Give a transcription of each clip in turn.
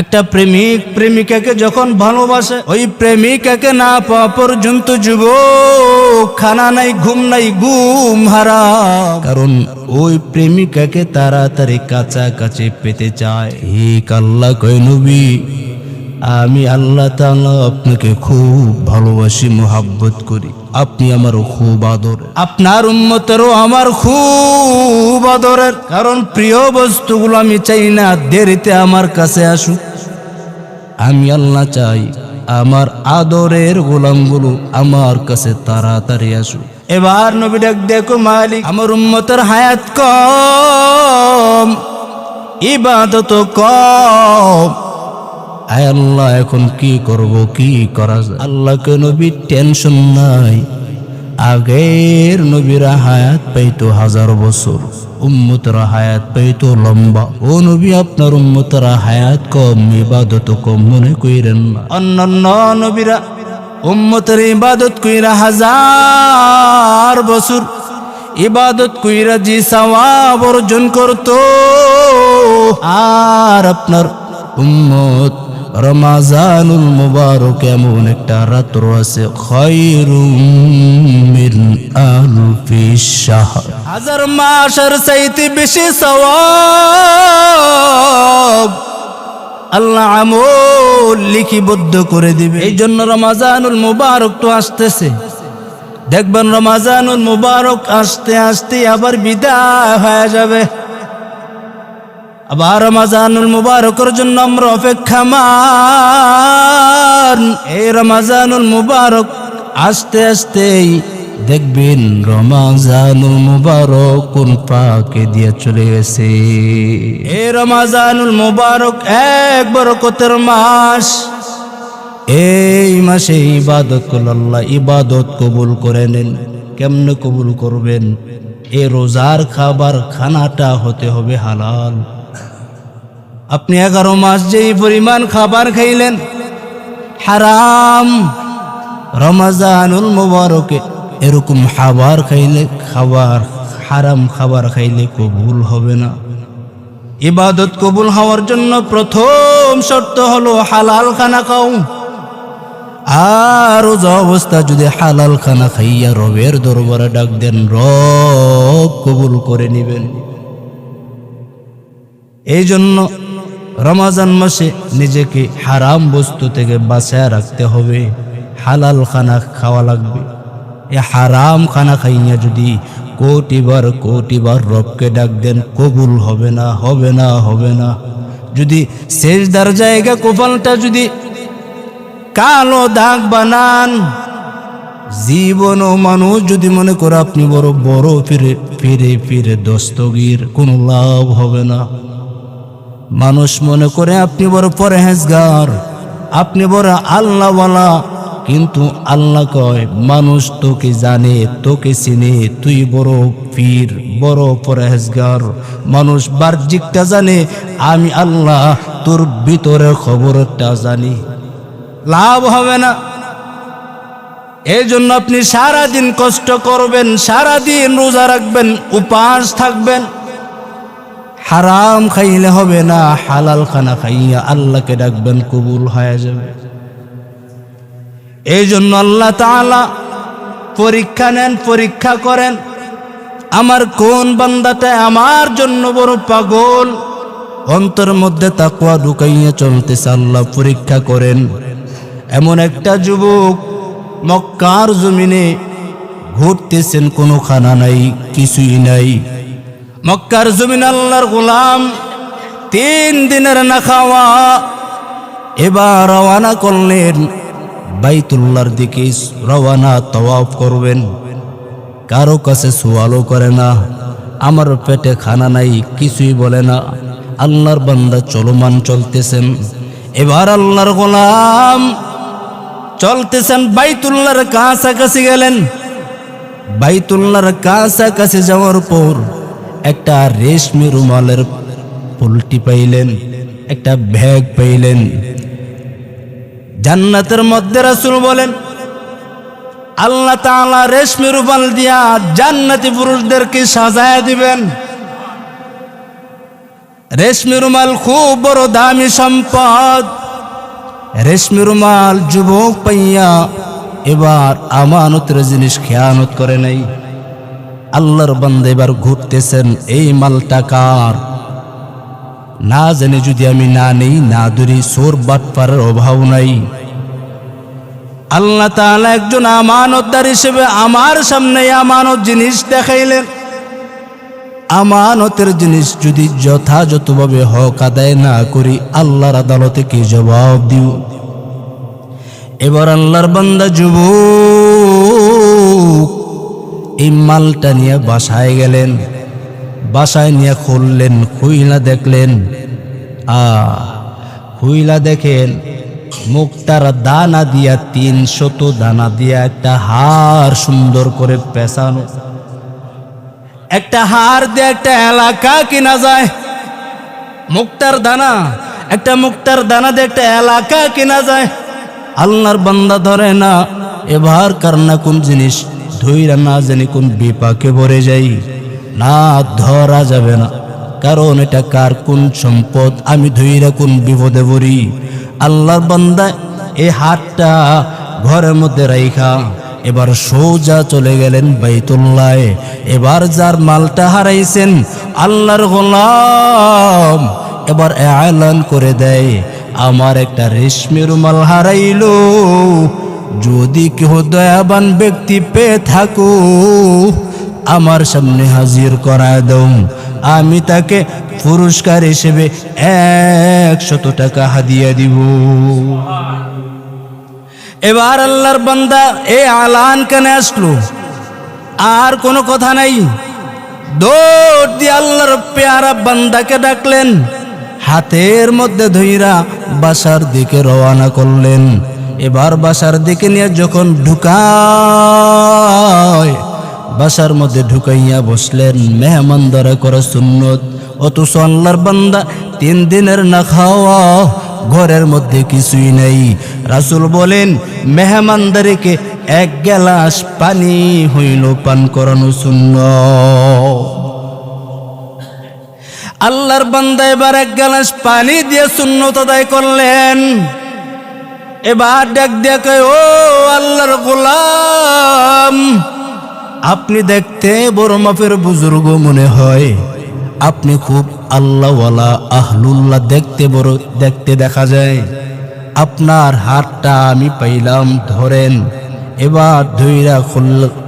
একটা প্রেমিক প্রেমিকাকে যখন ভালোবাসে, ওই প্রেমিকাকে না পাওয়া পর্যন্ত যুবক খানা নাই, ঘুম নাই, ঘুম হারাম। কারণ ওই প্রেমিকাকে তাড়াতাড়ি কাছাকাছি পেতে চায়। ঠিক আল্লাহ কয়, নবী আমি আল্লাহ তাআলা আপনাকে খুব ভালোবাসি, মোহাব্বত করি, আপনি আমার খুব আদরের, আপনার উম্মতেরও আমার খুব আদরের। কারণ প্রিয় বস্তুগুলো আমি চাই না দেরিতে আমার কাছে আসুক। আমি আল্লাহ চাই আমার আদরের গোলামগুলো আমার কাছে তাড়াতাড়ি আসুক। এবার নবী ডাক দেখো, মালিক আমার উম্মতের হায়াত কম, ইবাদত কম, আয় আল্লাহ এখন কি করব, কি করা যায়? আল্লাহকে নবী টেনশন নাই, আগের নবীরা হায়াত পাইতো 1000 বছর, উম্মতরা হায়াত পাইতো লম্বা। ও নবী আপনার উম্মতরা হায়াত কম, ইবাদত কম মনে কইরেন না। অন্যান্য নবীরা উম্মতের ইবাদত কইরা 1000 বছর ইবাদত কইরা জি সওয়াব অর্জন করত, আর আপনার উম্মত রমাজানুল মুবারক এমন একটা রাত্র আছে, খায়রুম মিন আলফি শাহর, 1000 মাসের চাইতে বেশি সওয়াব আল্লাহ আমল লিখিবদ্ধ করে দিবে। এই জন্য রমাজানুল মুবারক তো আসতেছে, দেখবেন রমাজানুল মুবারক আসতে আসতে আবার বিদায় হয়ে যাবে। আবার রমাজানুল মুবারকের জন্য আমরা অপেক্ষামান। এই রমাজানুল মুবারক আসতে আসতেই দেখবেন রমাজানুল মুবারক কোন পাকে দিয়ে চলে গেছে। এই রমাজানুল মুবারক এক বরকতের মাস। এই মাসে ইবাদত করলে আল্লাহ ইবাদত কবুল করে নেন। কেমনে কবুল করবেন? এই রোজার খাবার খানাটা হতে হবে হালাল। আপনি 11 মাস যেই পরিমাণ খাবার খাইলেন হারাম, রমাজানুল মুবারকে এরকম খাবার খাইলে, হারাম খাবার খাইলে কবুল হবে না। ইবাদত কবুল হওয়ার জন্য প্রথম শর্ত হলো হালাল খানা খাও। আর রোজা অবস্থা যদি হালাল খানা খাইয়া রবের দরবারে ডাক দেন, রব কবুল করে নিবেন। এই জন্য রমজান মাসে নিজেকে হারাম বস্তু থেকে বাঁচায় রাখতে হবে, হালাল খানা খাওয়া লাগবে। এই হারাম খানা খাইয়া যদি কোটিবার রবকে ডাক দেন, কবুল হবে না, হবে না, হবে না। যদি সেজদার জায়গা কপালটা যদি কালো দাগ বানান, জীবনও মানুষ যদি মনে করে আপনি বড় বড় ফিরে দস্তগীর, কোনো লাভ হবে না। মানুষ মনে করে আপনি বড় পরহেজগার, আপনি বড় আল্লাহওয়ালা, কিন্তু আল্লাহ কয় মানুষ তোকে জানে, তোকে চিনে, তুই বড় পীর, বড় পরহেজগার। মানুষ বাহ্যিকটা জানে, আমি আল্লাহ তোর ভিতরের খবরটা জানি। লাভ হবে না। এই জন্য আপনি সারাদিন কষ্ট করবেন, সারাদিন রোজা রাখবেন, উপাস থাকবেন, হারাম খাইলে হবে না, হালাল খানা খাইয়া আল্লাহকে ডাকবেন, কবুল হয়ে যাবে। এই জন্য আল্লাহ তাআলা পরীক্ষা নেন, পরীক্ষা করেন, আমার কোন বান্দাটা আমার জন্য বড় পাগল, অন্তর মধ্যে তাকওয়া ঢুকাইয়া চলতেছে, আল্লাহ পরীক্ষা করেন। এমন একটা যুবক মক্কার জমিনে ঘুরতেছেন, কোনো খানা নাই, কিছুই নাই। মক্কার জমিন আল্লাহর গোলাম 3 দিনের না খাওয়া। এবার রওয়ানা করলেন বাইতুল্লাহর দিকে, রওয়ানা তাওয়াফ করবেন। কারো কাছে সওয়ালও করে না, আমার পেটে খানা নাই, কিছুই বলে না। আল্লাহর বান্দা চলমান চলতেছেন। এবার আল্লাহর গোলাম চলতেছেন, বাইতুল্লাহর কাছাকাছি গেলেন। বাইতুল্লাহর কাছাকাছি যাওয়ার পর একটা রেশমি রুমালের পলটি পাইলেন, একটা ব্যাগ পাইলেন। জান্নাতের মধ্যে রাসূল বলেন, আল্লাহ তাআলা রেশমি রুমাল দিয়া জান্নাতি পুরুষদেরকে সাজায় দিবেন। রেশমি রুমাল খুব বড় দামি সম্পদ। রেশমি রুমাল যুবক পাইয়া এবার আমানতের জিনিস খেয়ানত করে নাই। আল্লাহর বান্দা এবার ঘুরতেছেন, এই মালটা কার? না জানি যদি আমি না নেই, না ধরি, চোর বাটপারের অভাব নাই। আল্লাহ তাআলা একজন আমানতদার হিসেবে আমার সামনে আমানত জিনিস দেখাইলেন। আমানতের জিনিস যদি যথাযথভাবে হক আদায় না করি, আল্লাহর আদালতে কি জবাব দিও? এবার আল্লাহর বান্দা যুবক এই মালটা নিয়ে বাসায় গেলেন। বাসায় নিয়ে খুললেন, খুইলা দেখলেন, খুইলা দেখেন মুক্তার দানা দিয়া 300 দানা দিয়া একটা হার সুন্দর করে পেঁচানো। একটা হার দিয়ে একটা এলাকা কিনা যায়। মুক্তার দানা, একটা মুক্তার দানা দিয়ে একটা এলাকা কিনা যায়। আল্লাহর বান্দা ধরে না, এবার কার না কোন জিনিস ধইরা না জানি কোন বিপাকে ভরে যাই। না, ধরা যাবে না, কারণ এটা কার কোন সম্পদ আমি ধইরা কোন বিপদে পড়ি। আল্লাহর বান্দা এই হাতটা ঘরের মধ্যে রাইখা এবার সোজা চলে গেলেন বাইতুল্লাহ। এবার যার মালটা হারাইছেন আল্লাহর গোলাম এবার এলান করে দেয়, আমার একটা রেশমি রুমাল হারাইলো, যদি কেহ দয়াবান ব্যক্তি পেয়ে থাকো আমার সামনে হাজির করায় দাও, আমি তাকে পুরস্কার হিসেবে 100 টাকা হাদিয়া দিব। এবার আল্লাহর বান্দা এই আলান কানে আসলো, আর কোনো কথা নাই। দৌড় দিয়ে আল্লাহর পেয়ারা বান্দাকে ডাকলেন, হাতের মধ্যে ধইরা বাসার দিকে রওনা করলেন। এবার বাসার দিকে নিয়ে যখন ঢুকায়, বাসার মধ্যে ঢুকাইয়া বসলেন। মেহমানদারি করা সুন্নত, অথচ আল্লাহর বান্দা 3 দিনের না খাওয়া, ঘরের মধ্যে কিছুই নাই। রাসূল বলেন মেহমানদারিকে 1 গ্লাস পানি হইল পান করানো সুন্নত। আল্লাহর বান্দা এবার 1 গ্লাস পানি দিয়ে সুন্নত আদায় করলেন। এবার ডাক দিয়ে কয়, ও আল্লাহর গোলাম, আপনি দেখতে বড় মাপের বুজুর্গ মনে হয়, আপনি খুব আল্লাহওয়ালা আহলুল্লাহ দেখতে দেখা যায়। আপনার হাতটা আমি পাইলাম, ধরেন। এবার ধইরা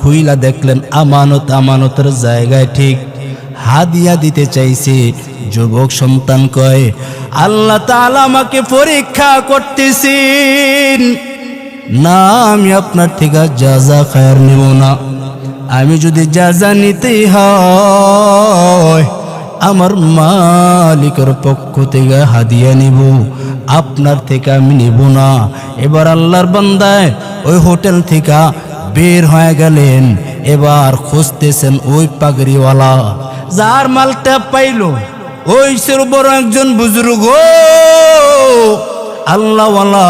খুইলা দেখলেন আমানতের জায়গায় ঠিক হাদিয়া দিতে চাইছে। যুবক সন্তান কয়, আল্লাহ তাআলা আমাকে পরীক্ষা করতেছেন না, আমি আপনার থেকে জাযা খায়ের নেব না। আমি যদি জাযা নিতেই হয় আমার মালিকের পক্ষ থেকে হাদিয়া নিব, আপনার থেকে আমি নিব না। এবার আল্লাহর বান্দায় ওই হোটেল থেকে বের হয়ে গেলেন। এবার খুঁজতেছেন ওই পাগড়িওয়ালা, যার মালটা পাইল ওই সে বড় একজন বুজুর্গ আল্লাহওয়ালা।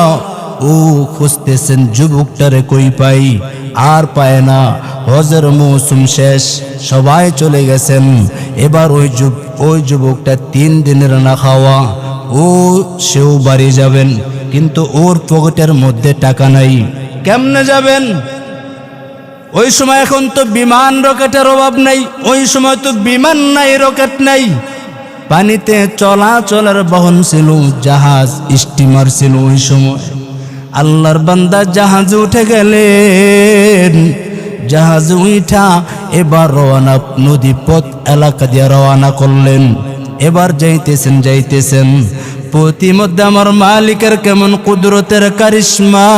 ও খুঁজতেছেন যুবকটারে কই পাই, আর পায় না। হজের মৌসুম শেষ, সবাই চলে গেছেন। এবার ওই যুবকটা 3 দিনের না খাওয়া, ও সেও বাড়ি যাবেন, কিন্তু ওর পকেটের মধ্যে টাকা নাই। কেমনে যাবেন? ওই সময় এখন তো বিমান রকেটের অভাব নাই, ওই সময় তো বিমান নাই, রকেট নাই। পানিতে চলাচলের বাহন ছিল, জাহাজ, স্টিমার ছিল ওই সময়। আল্লাহর বান্দা জাহাজে উঠে গেলেন। জাহাজ উঠা এবার রওনা, নদী পথ এলাকা দিয়ে রওনা করলেন। এবার যাইতেছেন প্রতিমধ্যে আমার মালিকের কেমন কুদরতের কারিশমা,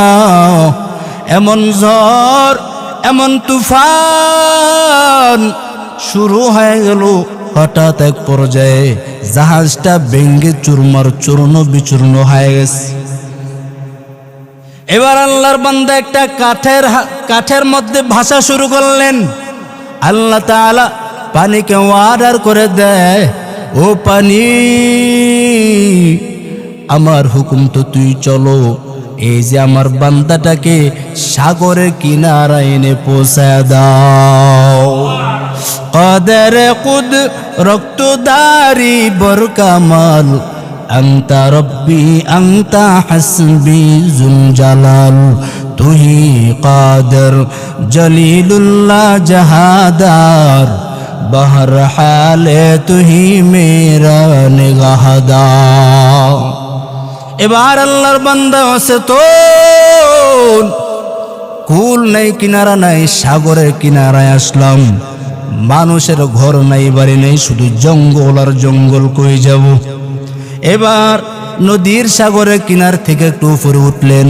এমন ঝড়, এমন তুফান শুরু হয়ে গেল। হঠাৎ এক পর্যায়ে জাহাজটা ভেঙ্গে চূর্ণ বিচূর্ণ হয়ে গেছে। এবার আল্লাহর বান্দা একটা কাঠের মধ্যে ভাসা শুরু করলেন। আল্লাহ তাআলা পানিকে অর্ডার করে দেয়, ও পানি, আমার হুকুম তো তুই চলো, এই যে আমার বান্দাটাকে সাগরের কিনারায় এনে পৌঁছায় দাও। قادر قد ركت داري بركمال أنت ربي أنت حسبي ذو الجلال তুহি قادر جليل الله جهادار بہر حال তুহি মেরা নিগাহদার। এবার আল্লাহর বান্দা আছে তো কুল নাই কিনারা নাই সাগরের কিনারায় আসলাম, মানুষের ঘর নাই বাড়ি নেই, শুধু জঙ্গল আর জঙ্গল কই যাব। এবার নদীর সাগরের কিনার থেকে একটু উপরে উঠলেন,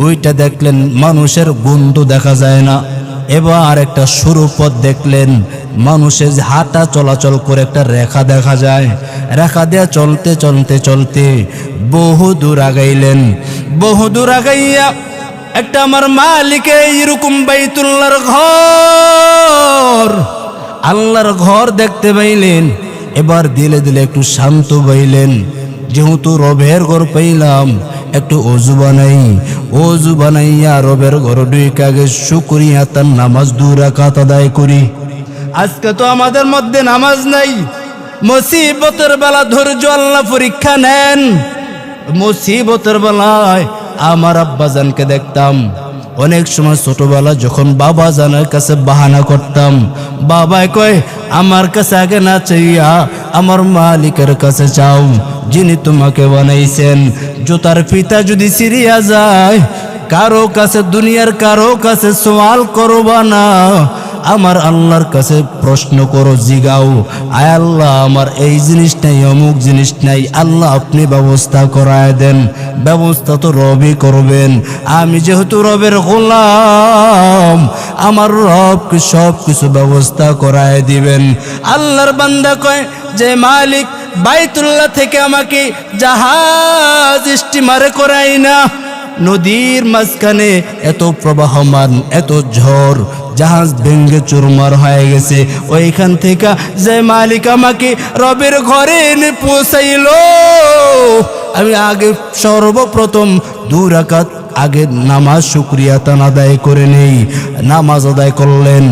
ওইটা দেখলেন মানুষের গন্ধ দেখা যায় না। এবার একটা সরু পথ দেখলেন, মানুষের হাঁটা চলাচল করে একটা রেখা দেখা যায়। রেখা দিয়ে চলতে চলতে চলতে বহু দূর আগাইলেন। বহু দূর আগাইয়া একটা আমার মালিকে এরকম বাইতুল্লাহর ঘর, আল্লাহর ঘর দেখতে পাইলেন। এবার দিলে দিলে একটু শান্ত পাইলেন, যেহেতু রবের ঘর পাইলাম একটু অজু বানাই। অজু বানাইয়া রবের ঘর ঢুকে আগে শুকরিয়া তার নামাজ 2 রাকাত আদায় করি। আজকে তো আমাদের মধ্যে নামাজ নাই। মুসিবতের বেলা ধৈর্য আল্লাহ পরীক্ষা নেন। মুসিবতের বেলায় আমার আব্বাজানকে দেখতাম, অনেক সময় ছোটবেলা যখন বাবা জানের কাছে বাহানা করতাম, বাবাই কয় আমার কাছে আগে না চাইয়া আমার মালিকের কাছে চাও, যিনি তোমাকে বানাইছেন। জুতার ফিতা যদি ছিঁড়িয়া যায়, কারো কাছে দুনিয়ার কারো কাছে সওয়াল করবা না, আমার আল্লাহর কাছে প্রশ্ন করো, জিগাও, আয় আল্লাহ আমার এই জিনিস নাই, অমুক জিনিস নাই, আল্লাহ আপনি ব্যবস্থা করায় দেন। ব্যবস্থা তো রবই করবেন। আমি যেহেতু রবের গোলাম, আমার রবকে সব কিছু ব্যবস্থা করায় দিবেন। আল্লাহর বান্দা কয় যে মালিক বাইতুল্লাহ থেকে আমাকে জাহাজ স্টিমারে করাই না, নদীর মাঝখানে এত প্রবাহমান এত ঝড়, জাহাজ ভেঙ্গে চুরমার হয়ে গেছে। ওইখান থেকে যে মালিক আমাকে রবের ঘরে এনে পৌঁছাইলো, আমি আগে সর্বপ্রথম 2 রাকাত আগে নামাজ শুকরিয়া তান আদায় করে নেই। নামাজ আদায় করলেন।